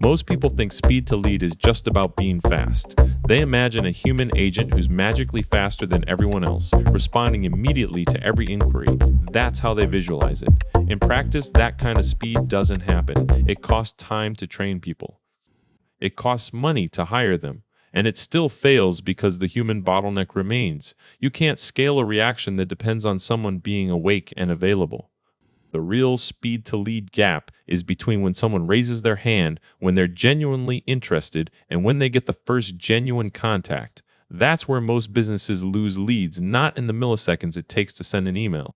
Most people think speed to lead is just about being fast. They imagine a human agent who's magically faster than everyone else, responding immediately to every inquiry. That's how they visualize it. In practice, that kind of speed doesn't happen. It costs time to train people. It costs money to hire them. And it still fails because the human bottleneck remains. You can't scale a reaction that depends on someone being awake and available. The real speed to lead gap is between when someone raises their hand, when they're genuinely interested, and when they get the first genuine contact. That's where most businesses lose leads, not in the milliseconds it takes to send an email.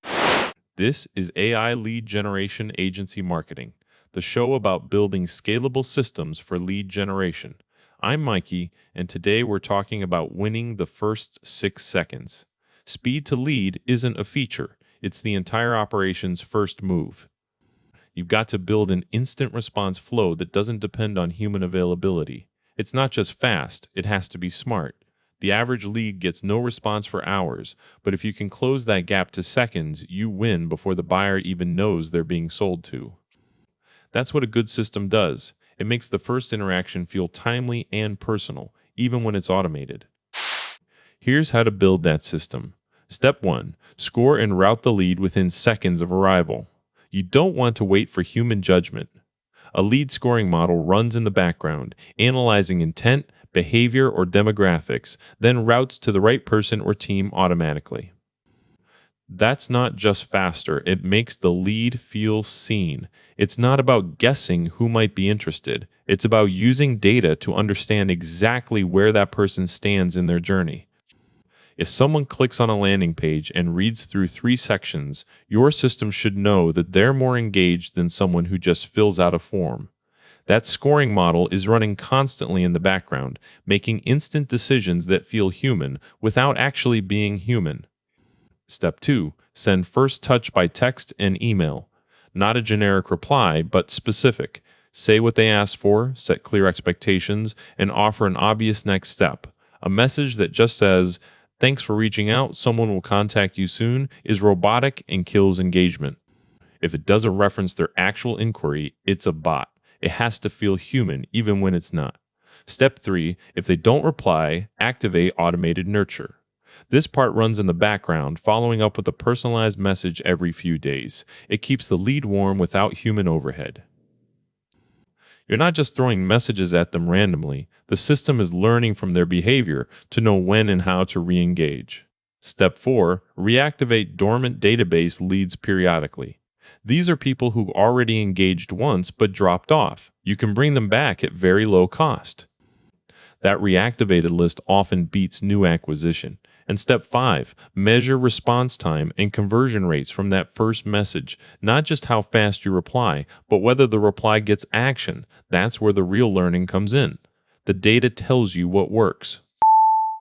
This is AI Lead Generation Agency Marketing, the show about building scalable systems for lead generation. I'm Mikey, and today we're talking about winning the first 6 seconds. Speed to lead isn't a feature, it's the entire operation's first move. You've got to build an instant response flow that doesn't depend on human availability. It's not just fast, it has to be smart. The average lead gets no response for hours, but if you can close that gap to seconds, you win before the buyer even knows they're being sold to. That's what a good system does. It makes the first interaction feel timely and personal, even when it's automated. Here's how to build that system. Step 1. Score and route the lead within seconds of arrival. You don't want to wait for human judgment. A lead scoring model runs in the background, analyzing intent, behavior, or demographics, then routes to the right person or team automatically. That's not just faster, it makes the lead feel seen. It's not about guessing who might be interested. It's about using data to understand exactly where that person stands in their journey. If someone clicks on a landing page and reads through 3 sections, your system should know that they're more engaged than someone who just fills out a form. That scoring model is running constantly in the background, making instant decisions that feel human without actually being human. Step 2. Send first touch by text and email. Not a generic reply, but specific. Say what they asked for, set clear expectations, and offer an obvious next step. A message that just says, "Thanks for reaching out, someone will contact you soon," is robotic and kills engagement. If it doesn't reference their actual inquiry, it's a bot. It has to feel human, even when it's not. Step 3. If they don't reply, activate automated nurture. This part runs in the background, following up with a personalized message every few days. It keeps the lead warm without human overhead. You're not just throwing messages at them randomly. The system is learning from their behavior to know when and how to re-engage. Step 4. Reactivate dormant database leads periodically. These are people who already engaged once but dropped off. You can bring them back at very low cost. That reactivated list often beats new acquisition. And step 5, measure response time and conversion rates from that first message. Not just how fast you reply, but whether the reply gets action. That's where the real learning comes in. The data tells you what works.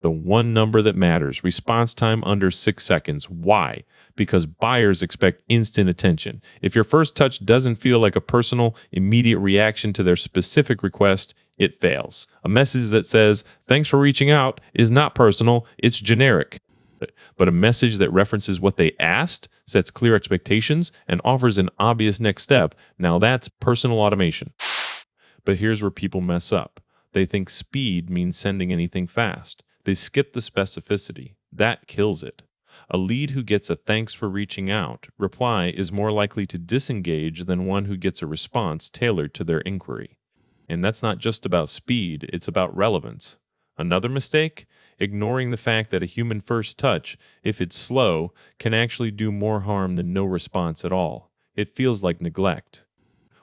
The one number that matters, response time under 6 seconds. Why? Because buyers expect instant attention. If your first touch doesn't feel like a personal, immediate reaction to their specific request, it fails. A message that says, "Thanks for reaching out," is not personal, it's generic. But a message that references what they asked, sets clear expectations, and offers an obvious next step, now that's personal automation. But here's where people mess up. They think speed means sending anything fast. They skip the specificity. That kills it. A lead who gets a "thanks for reaching out" reply is more likely to disengage than one who gets a response tailored to their inquiry. And that's not just about speed, it's about relevance. Another mistake? Ignoring the fact that a human first touch, if it's slow, can actually do more harm than no response at all. It feels like neglect.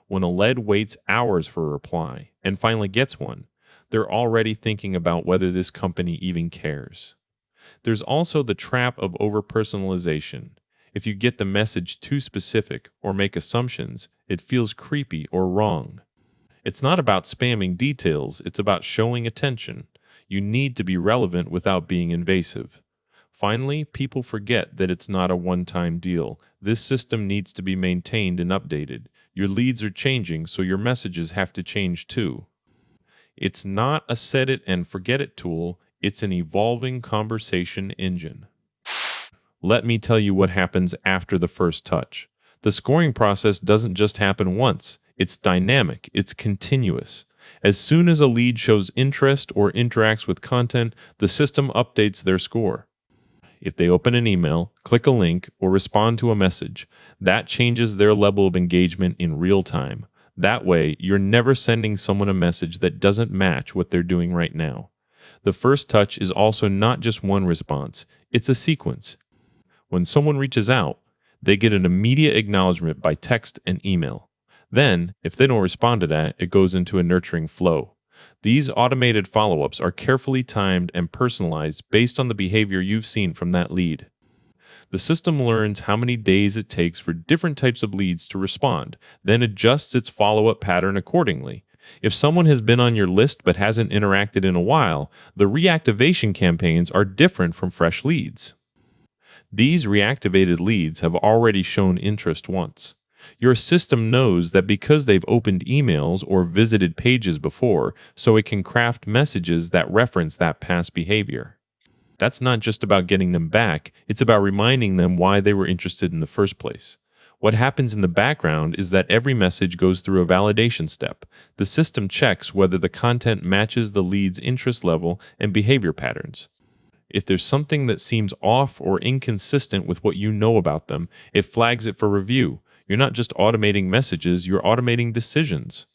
When a lead waits hours for a reply and finally gets one, they're already thinking about whether this company even cares. There's also the trap of overpersonalization. If you get the message too specific or make assumptions, it feels creepy or wrong. It's not about spamming details, it's about showing attention. You need to be relevant without being invasive. Finally, people forget that it's not a one-time deal. This system needs to be maintained and updated. Your leads are changing, so your messages have to change too. It's not a set it and forget it tool, it's an evolving conversation engine. Let me tell you what happens after the first touch. The scoring process doesn't just happen once. It's dynamic, it's continuous. As soon as a lead shows interest or interacts with content, the system updates their score. If they open an email, click a link, or respond to a message, that changes their level of engagement in real time. That way, you're never sending someone a message that doesn't match what they're doing right now. The first touch is also not just one response, it's a sequence. When someone reaches out, they get an immediate acknowledgement by text and email. Then, if they don't respond to that, it goes into a nurturing flow. These automated follow-ups are carefully timed and personalized based on the behavior you've seen from that lead. The system learns how many days it takes for different types of leads to respond, then adjusts its follow-up pattern accordingly. If someone has been on your list but hasn't interacted in a while, the reactivation campaigns are different from fresh leads. These reactivated leads have already shown interest once. Your system knows that because they've opened emails or visited pages before, so it can craft messages that reference that past behavior. That's not just about getting them back, it's about reminding them why they were interested in the first place. What happens in the background is that every message goes through a validation step. The system checks whether the content matches the lead's interest level and behavior patterns. If there's something that seems off or inconsistent with what you know about them, it flags it for review. You're not just automating messages, you're automating decisions.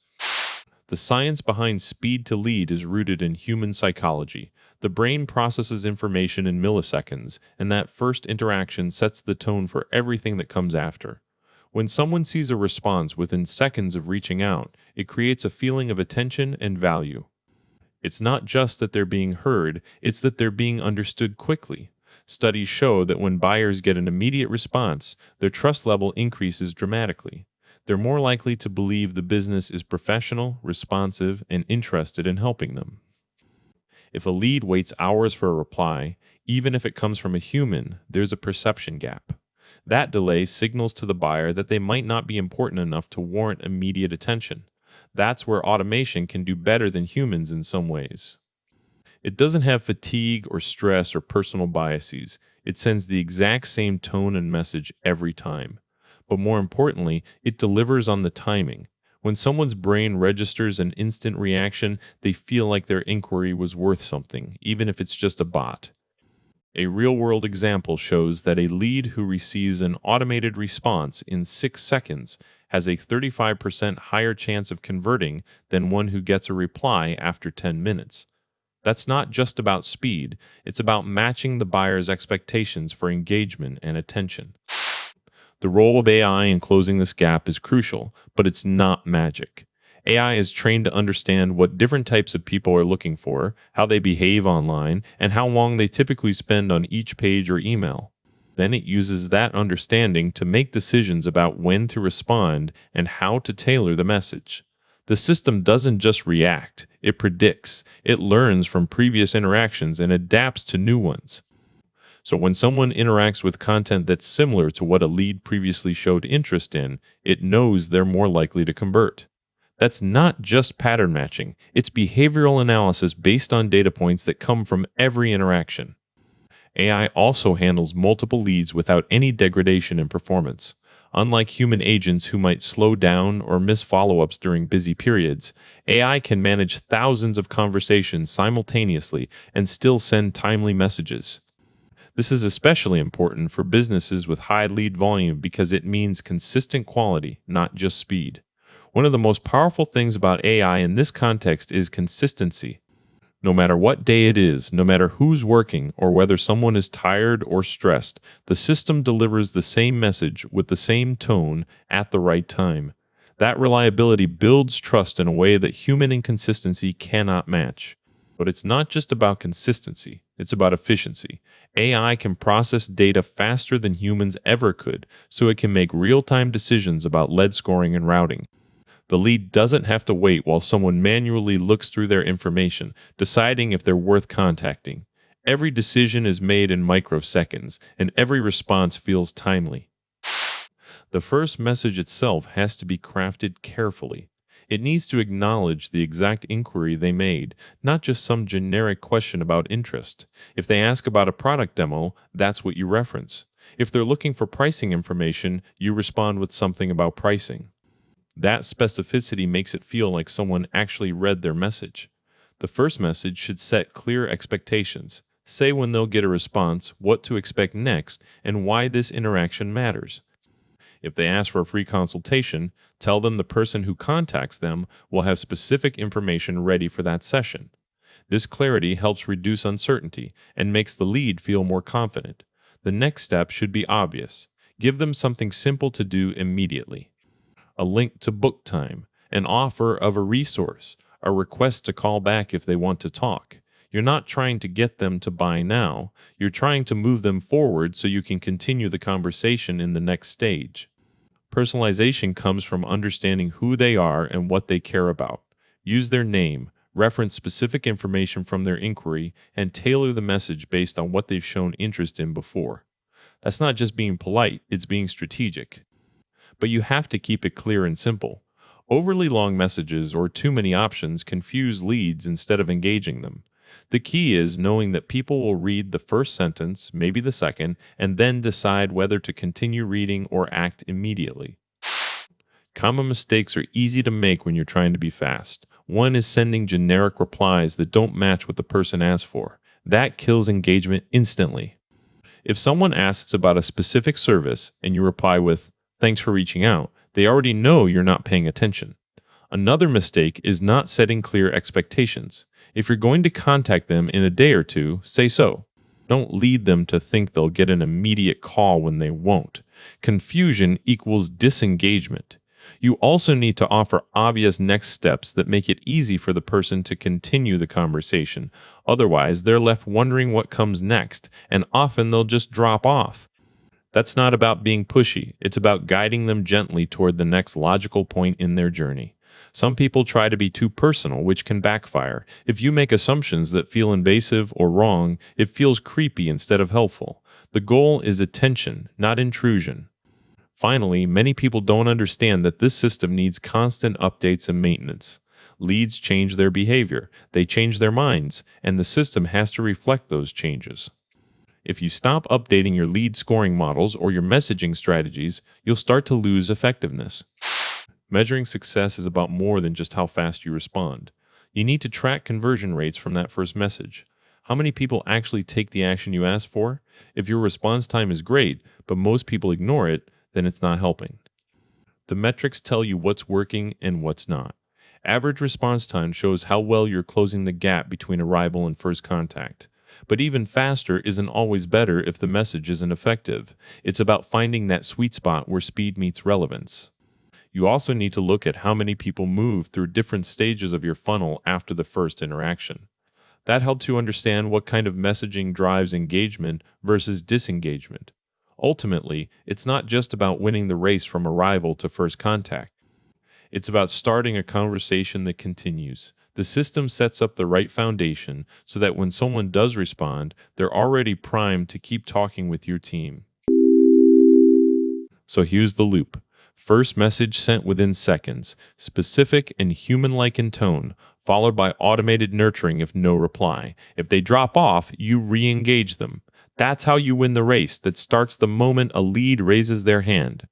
The science behind speed to lead is rooted in human psychology. The brain processes information in milliseconds, and that first interaction sets the tone for everything that comes after. When someone sees a response within seconds of reaching out, it creates a feeling of attention and value. It's not just that they're being heard, it's that they're being understood quickly. Studies show that when buyers get an immediate response, their trust level increases dramatically. They're more likely to believe the business is professional, responsive, and interested in helping them. If a lead waits hours for a reply, even if it comes from a human, there's a perception gap. That delay signals to the buyer that they might not be important enough to warrant immediate attention. That's where automation can do better than humans in some ways. It doesn't have fatigue or stress or personal biases. It sends the exact same tone and message every time. But more importantly, it delivers on the timing. When someone's brain registers an instant reaction, they feel like their inquiry was worth something, even if it's just a bot. A real-world example shows that a lead who receives an automated response in 6 seconds has a 35% higher chance of converting than one who gets a reply after 10 minutes. That's not just about speed, it's about matching the buyer's expectations for engagement and attention. The role of AI in closing this gap is crucial, but it's not magic. AI is trained to understand what different types of people are looking for, how they behave online, and how long they typically spend on each page or email. Then it uses that understanding to make decisions about when to respond and how to tailor the message. The system doesn't just react, it predicts. It learns from previous interactions and adapts to new ones. So when someone interacts with content that's similar to what a lead previously showed interest in, it knows they're more likely to convert. That's not just pattern matching, it's behavioral analysis based on data points that come from every interaction. AI also handles multiple leads without any degradation in performance. Unlike human agents who might slow down or miss follow-ups during busy periods, AI can manage thousands of conversations simultaneously and still send timely messages. This is especially important for businesses with high lead volume because it means consistent quality, not just speed. One of the most powerful things about AI in this context is consistency. No matter what day it is, no matter who's working, or whether someone is tired or stressed, the system delivers the same message with the same tone at the right time. That reliability builds trust in a way that human inconsistency cannot match. But it's not just about consistency, it's about efficiency. AI can process data faster than humans ever could, so it can make real-time decisions about lead scoring and routing. The lead doesn't have to wait while someone manually looks through their information, deciding if they're worth contacting. Every decision is made in microseconds, and every response feels timely. The first message itself has to be crafted carefully. It needs to acknowledge the exact inquiry they made, not just some generic question about interest. If they ask about a product demo, that's what you reference. If they're looking for pricing information, you respond with something about pricing. That specificity makes it feel like someone actually read their message. The first message should set clear expectations. Say when they'll get a response, what to expect next, and why this interaction matters. If they ask for a free consultation, tell them the person who contacts them will have specific information ready for that session. This clarity helps reduce uncertainty and makes the lead feel more confident. The next step should be obvious. Give them something simple to do immediately. A link to book time, an offer of a resource, a request to call back if they want to talk. You're not trying to get them to buy now. You're trying to move them forward so you can continue the conversation in the next stage. Personalization comes from understanding who they are and what they care about. Use their name, reference specific information from their inquiry, and tailor the message based on what they've shown interest in before. That's not just being polite, it's being strategic. But you have to keep it clear and simple. Overly long messages or too many options confuse leads instead of engaging them. The key is knowing that people will read the first sentence, maybe the second, and then decide whether to continue reading or act immediately. Common mistakes are easy to make when you're trying to be fast. One is sending generic replies that don't match what the person asked for. That kills engagement instantly. If someone asks about a specific service and you reply with, "Thanks for reaching out," they already know you're not paying attention. Another mistake is not setting clear expectations. If you're going to contact them in a day or two, say so. Don't lead them to think they'll get an immediate call when they won't. Confusion equals disengagement. You also need to offer obvious next steps that make it easy for the person to continue the conversation. Otherwise, they're left wondering what comes next, and often they'll just drop off. That's not about being pushy. It's about guiding them gently toward the next logical point in their journey. Some people try to be too personal, which can backfire. If you make assumptions that feel invasive or wrong, it feels creepy instead of helpful. The goal is attention, not intrusion. Finally, many people don't understand that this system needs constant updates and maintenance. Leads change their behavior, they change their minds, and the system has to reflect those changes. If you stop updating your lead scoring models or your messaging strategies, you'll start to lose effectiveness. Measuring success is about more than just how fast you respond. You need to track conversion rates from that first message. How many people actually take the action you asked for? If your response time is great, but most people ignore it, then it's not helping. The metrics tell you what's working and what's not. Average response time shows how well you're closing the gap between arrival and first contact. But even faster isn't always better if the message isn't effective. It's about finding that sweet spot where speed meets relevance. You also need to look at how many people move through different stages of your funnel after the first interaction. That helps you understand what kind of messaging drives engagement versus disengagement. Ultimately, it's not just about winning the race from arrival to first contact. It's about starting a conversation that continues. The system sets up the right foundation so that when someone does respond, they're already primed to keep talking with your team. So here's the loop. First message sent within seconds, specific and human-like in tone, followed by automated nurturing if no reply. If they drop off, you re-engage them. That's how you win the race that starts the moment a lead raises their hand.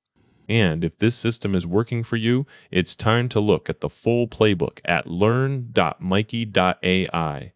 And if this system is working for you, it's time to look at the full playbook at learn.mikey.ai.